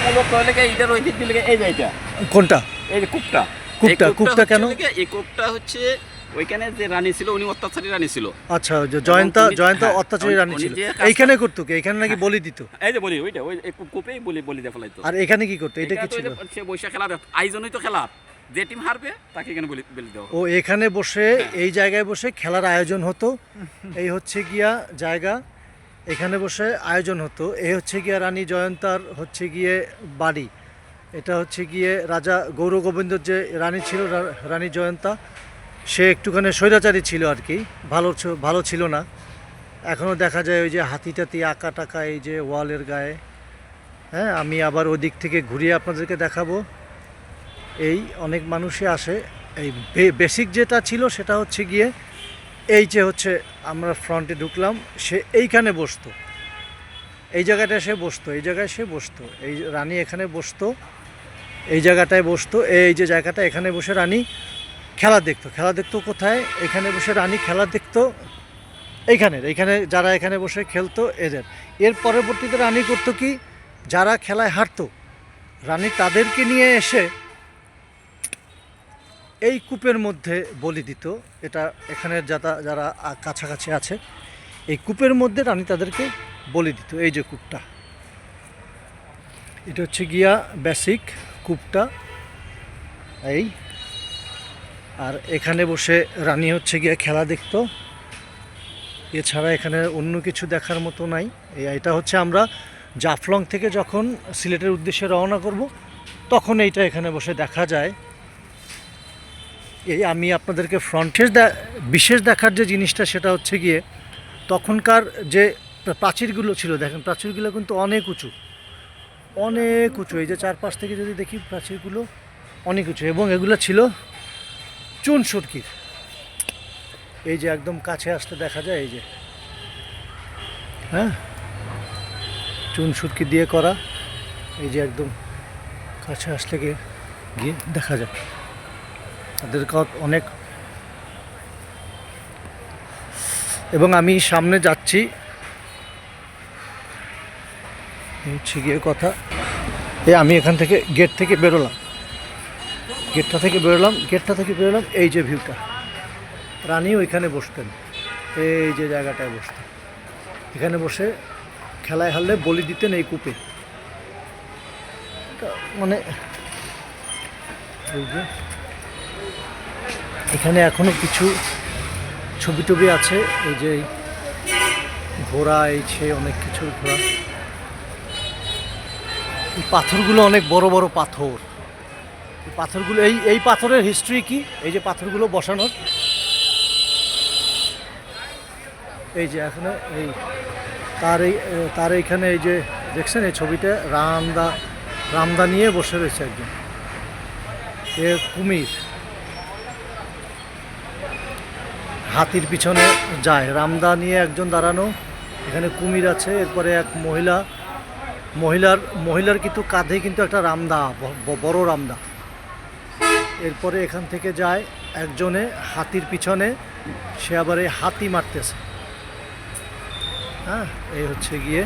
মূলত হলে এইটার ঐতিহ্য লেগে এই যে এটা কোনটা? এই যে কূপটা। কূপটা কেন? এই কূপটা হচ্ছে ওইখানে যে রানী ছিল, উনি অত্যাচারী রানী ছিল। আচ্ছা, যে জয়ন্তা অত্যাচারী রানী ছিল, এইখানে করতো কি? এইখানে নাকি বলি দিত? এই যে বলি, ওইটা ওই কূপেই বলি দিয়ে ফেলাইতো। আর এখানে কি করতো? এটা কি ছিল? সে বৈশাখ খেলার আয়োজনই তো খেলার, যে টিম হারবে তাকে এখানে বলি দেওয়া। ও এখানে বসে, এই জায়গায় বসে খেলার আয়োজন হতো। এই হচ্ছে গিয়া জায়গা, এখানে বসে আয়োজন হতো। এই হচ্ছে গিয়া রানী জয়ন্তার হচ্ছে গিয়ে বাড়ি। এটা হচ্ছে গিয়ে রাজা গৌরগোবিন্দর যে রানী ছিল, রানী জয়ন্তা, সে একটুখানি স্বৈরাচারী ছিল আর কি, ভালো ছিল না। এখনও দেখা যায় ওই যে হাতি টাতি আঁকা টাকা এই যে ওয়ালের গায়ে। হ্যাঁ, আমি আবার ওদিক থেকে ঘুরিয়ে আপনাদেরকে দেখাবো। এই অনেক মানুষই আসে। এই বেসিক যেটা ছিল সেটা হচ্ছে গিয়ে এই যে হচ্ছে আমরা ফ্রন্টে ঢুকলাম, সে এইখানে বসতো, এই জায়গাটায় সে বসতো, এই জায়গায় সে বসতো, এই রানী এখানে বসতো, এই জায়গাটায় বসতো, এই যে জায়গাটা, এখানে বসে রানী খেলা দেখতো কোথায়? এখানে বসে রানী খেলা দেখতো এইখানে যারা এখানে বসে খেলতো এদের। এর পরবর্তীতে রানী করতো কি, যারা খেলায় হারতো রানী তাদেরকে নিয়ে এসে এই কূপের মধ্যে বলি দিত। এটা এখানের যারা কাছাকাছি আছে, এই কূপের মধ্যে রানী তাদেরকে বলি দিত। এই যে কূপটা, এটা হচ্ছে গিয়া বেসিক কূপটা এই। আর এখানে বসে রানী হচ্ছে গিয়া খেলা দেখতো। এছাড়া এখানে অন্য কিছু দেখার মতো নাই। এটা হচ্ছে আমরা জাফলং থেকে যখন সিলেটের উদ্দেশ্যে রওনা করব তখন এইটা এখানে বসে দেখা যায়। এই আমি আপনাদেরকে ফ্রন্টের বিশেষ দেখার যে জিনিসটা সেটা হচ্ছে গিয়ে তখনকার যে প্রাচীরগুলো ছিল, দেখেন প্রাচীরগুলো কিন্তু অনেক উঁচু, অনেক উঁচু। এই যে চারপাশ থেকে যদি দেখি প্রাচীরগুলো অনেক উঁচু, এবং এগুলো ছিল চুন সুরকির। এই যে একদম কাছে আসতে দেখা যায়, এই যে হ্যাঁ চুন সুরকি দিয়ে করা, এই যে একদম কাছে আসলে গিয়ে দেখা যায় তাদের অনেক। এবং আমি সামনে যাচ্ছি, হচ্ছে গিয়ে কথা, আমি এখান থেকে গেটটা থেকে বেরোলাম, এই যে ভিউটা, রানী ওইখানে বসতেন, এই যে জায়গাটায় বসতেন, এখানে বসে খেলায় হারলে বলি দিতেন এই কূপে। মানে এই যে এখানে এখনো কিছু ছবি টবি আছে, এই যে ঘোড়া, এই সে অনেক কিছু ঘোড়া। এই পাথরগুলো অনেক বড় বড় পাথর, এই পাথরগুলো, এই পাথরের হিস্ট্রি কি, এই যে পাথরগুলো বসানোর, এই যে এখানে এই তার এইখানে এই যে দেখছেন এই ছবিতে রামদা নিয়ে বসে রয়েছে একজন, এ কুমির হাতির পিছনে যায়, রামদা নিয়ে একজন দাঁড়ানো, এখানে কুমির আছে। এরপরে এক মহিলার কিন্তু কাঁধে কিন্তু একটা রামদা, বড় রামদা। এরপরে এখান থেকে যায় একজনে হাতির পিছনে, সে আবার এই হাতি মারতেছে। হ্যাঁ, এই হচ্ছে গিয়ে